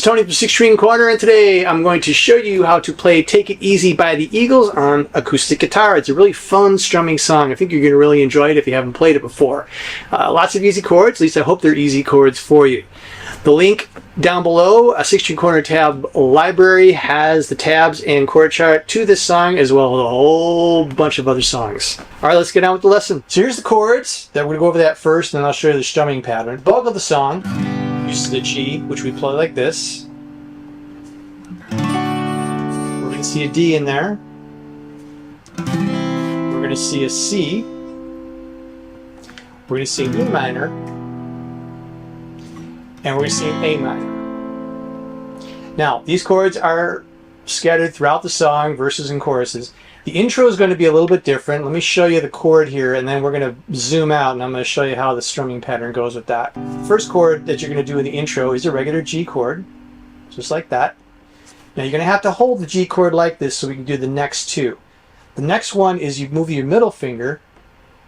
Tony from 6 String Corner, and today I'm going to show you how to play Take It Easy by the Eagles on acoustic guitar. It's a really fun strumming song. I think you're going to really enjoy it if you haven't played it before. Lots of easy chords, at least I hope they're easy chords for you. The link down below, a 6 String Corner tab library, has the tabs and chord chart to this song as well as a whole bunch of other songs. Alright, let's get on with the lesson. So here's the chords. We're going to go over that first, and then I'll show you the strumming pattern. The bulk of the song uses the G, which we play like this. We're going to see a D in there. We're going to see a C. We're going to see an E minor. And we're going to see an A minor. Now, these chords are scattered throughout the song, verses and choruses. The intro is going to be a little bit different. Let me show you the chord here, and then we're going to zoom out, and I'm going to show you how the strumming pattern goes with that. The first chord that you're going to do in the intro is a regular G chord, just like that. Now you're going to have to hold the G chord like this so we can do the next two. The next one is you move your middle finger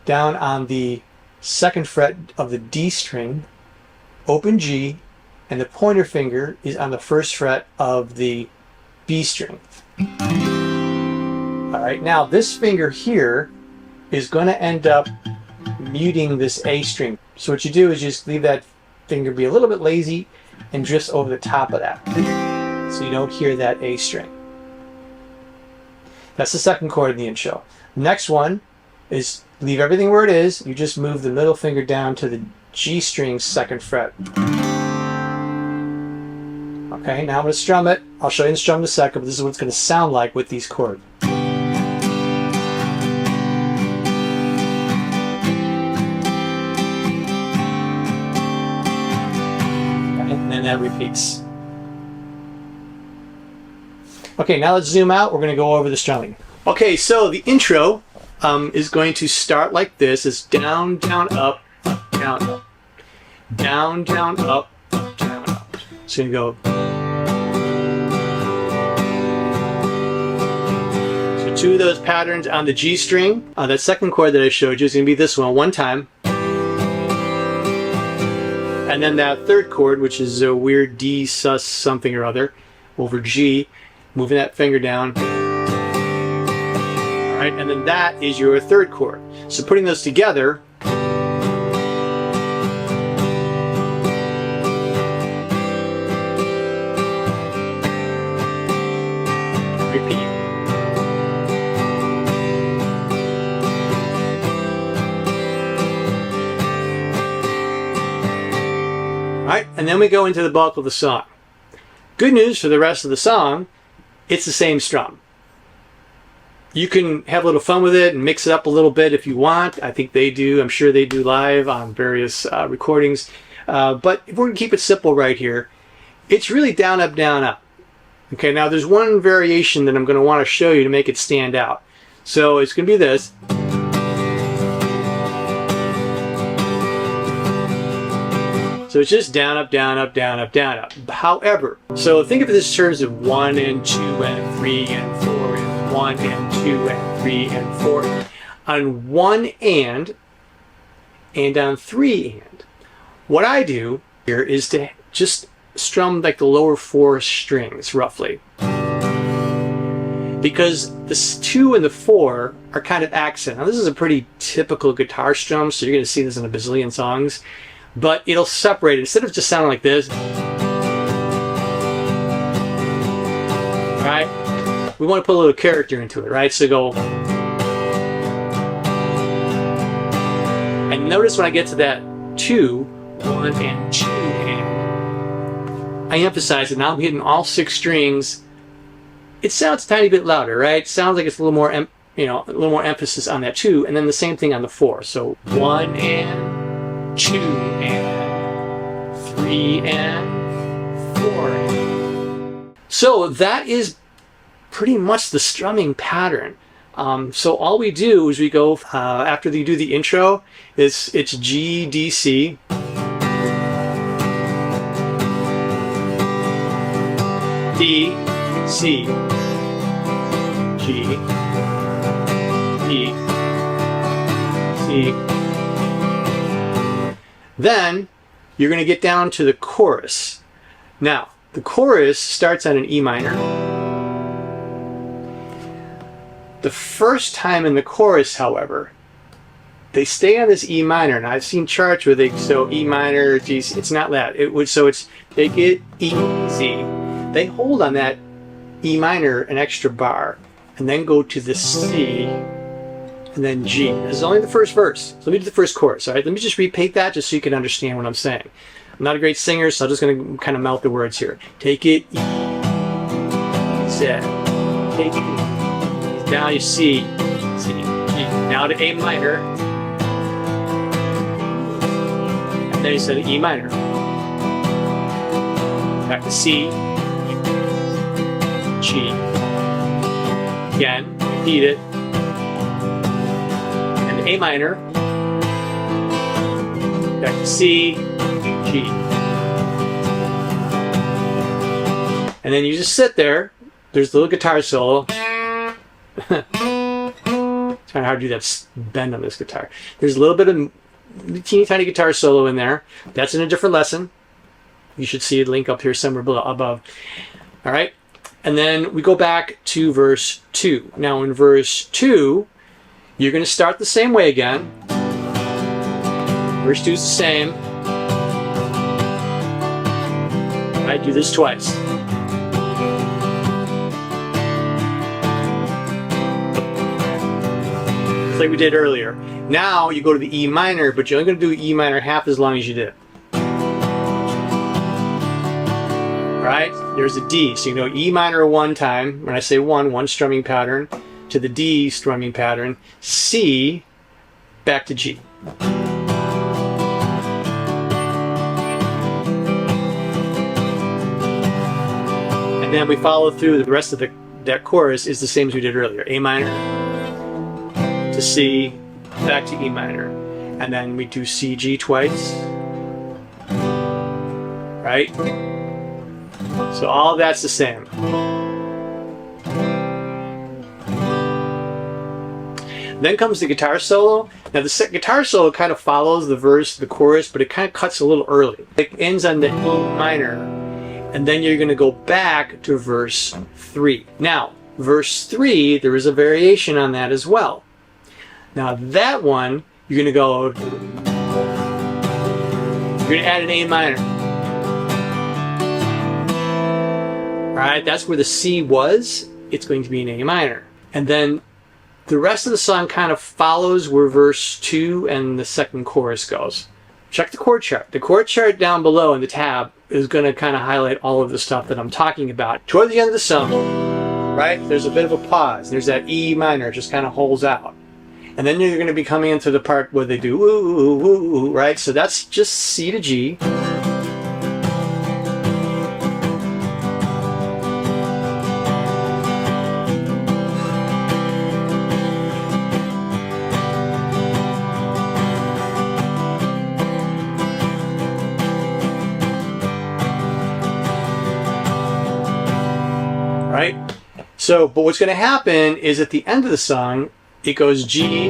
down on the 2nd fret of the D string, open G, and the pointer finger is on the 1st fret of the B string. Alright, now this finger here is going to end up muting this A string. So what you do is just leave that finger be a little bit lazy and drifts over the top of that, so you don't hear that A string. That's the second chord in the intro. The next one is leave everything where it is. You just move the middle finger down to the G string's 2nd fret. Okay, now I'm going to strum it. I'll show you the strum in a second, but this is what it's going to sound like with these chords. And then that repeats. Okay, now let's zoom out. We're going to go over the strumming. Okay, so the intro is going to start like this. It's down, down, up, down, up. Down, down, up, down, up. So you go. So two of those patterns on the G string. That second chord that I showed you is going to be this one time. And then that third chord, which is a weird D sus something or other, over G, moving that finger down. Alright, and then that is your third chord. So putting those together, repeat. Alright, and then we go into the bulk of the song. Good news for the rest of the song, it's the same strum. You can have a little fun with it and mix it up a little bit if you want. I think they do. I'm sure they do live on various recordings. But if we're going to keep it simple right here, it's really down, up, down, up. Okay, now there's one variation that I'm going to want to show you to make it stand out. So it's going to be this. So it's just down, up, down, up, down, up, down, up. However, so think of this in terms of 1 and 2 and 3 and 4 and 1 and 2 and 3 and 4. On 1 and on 3 and. What I do here is to just strum like the lower 4 strings, roughly. Because the 2 and the 4 are kind of accent. Now this is a pretty typical guitar strum, so you're going to see this in a bazillion songs. But it'll separate it. Instead of just sounding like this, right? We want to put a little character into it, right? So go. And notice when I get to that 2, 1 and 2 and, I emphasize it. Now I'm hitting all 6 strings. It sounds a tiny bit louder, right? It sounds like it's a little more, a little more emphasis on that 2, and then the same thing on the 4. So 1 and 2 and 3 and 4 and. So that is pretty much the strumming pattern. So all we do is we go, after you do the intro, it's G, D, C. D, C, G, D, C. Then you're going to get down to the chorus. Now, The chorus starts on an E minor. The first time in the chorus, however, they stay on this E minor, and I've seen charts where they so E minor, G. It's not that. It would so it's they get easy. They hold on that E minor an extra bar, and then go to the C, and then G. This is only the first verse. So let me do the first chorus. All right, let me just repeat that just so you can understand what I'm saying. I'm not a great singer, so I'm just going to kind of mouth the words here. Take it easy. Take it easy. Now you C, C, G. Now to A minor. And then you said E minor. Back to C, G. Again, repeat it. And A minor. Back to C, G. And then you just sit there. There's the little guitar solo. It's kind of hard to do that bend on this guitar. There's a little bit of teeny tiny guitar solo in there. That's in a different lesson. You should see a link up here somewhere below, above. All right. And then we go back to verse 2. Now in verse 2, you're going to start the same way again. Verse 2 is the same. I do this twice. Just like we did earlier. Now you go to the E minor, but you're only going to do E minor half as long as you did. Right? There's a D. So you know E minor one time. When I say one strumming pattern to the D strumming pattern. C, back to G. And then we follow through the rest of that chorus is the same as we did earlier. A minor to C, back to E minor. And then we do C, G twice. Right? So all of that's the same. Then comes the guitar solo. Now the guitar solo kind of follows the verse, the chorus, but it kind of cuts a little early. It ends on the E minor, and then you're going to go back to verse 3. Now, verse 3, there is a variation on that as well. Now that one, you're going to go, you're going to add an A minor. Alright, that's where the C was. It's going to be an A minor. And then the rest of the song kind of follows where verse 2 and the second chorus goes. Check the chord chart. The chord chart down below in the tab is going to kind of highlight all of the stuff that I'm talking about. Toward the end of the song, right, there's a bit of a pause. There's that E minor, it just kind of holds out. And then you're going to be coming into the part where they do ooh, ooh, ooh, ooh, right? So that's just C to G. Right? So, but what's going to happen is at the end of the song, it goes G,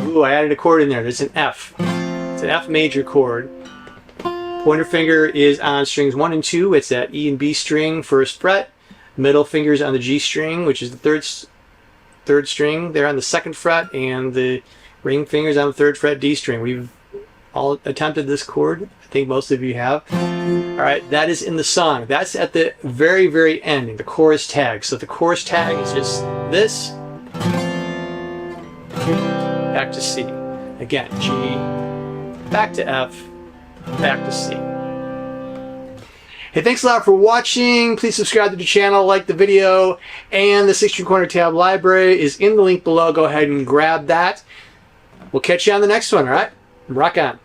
ooh, I added a chord in there. There's an F. It's an F major chord. Pointer finger is on strings 1 and 2. It's that E and B string, first fret. Middle finger's on the G string, which is the third string. They're on the 2nd fret, and the ring finger's on the 3rd fret D string. We've all attempted this chord. I think most of you have. All right, that is in the song. That's at the very, very ending, the chorus tag. So the chorus tag is just this, back to C. Again, G, back to F, back to C. Hey, thanks a lot for watching. Please subscribe to the channel, like the video, and the 6-string corner tab library is in the link below. Go ahead and grab that. We'll catch you on the next one, all right? Rock on.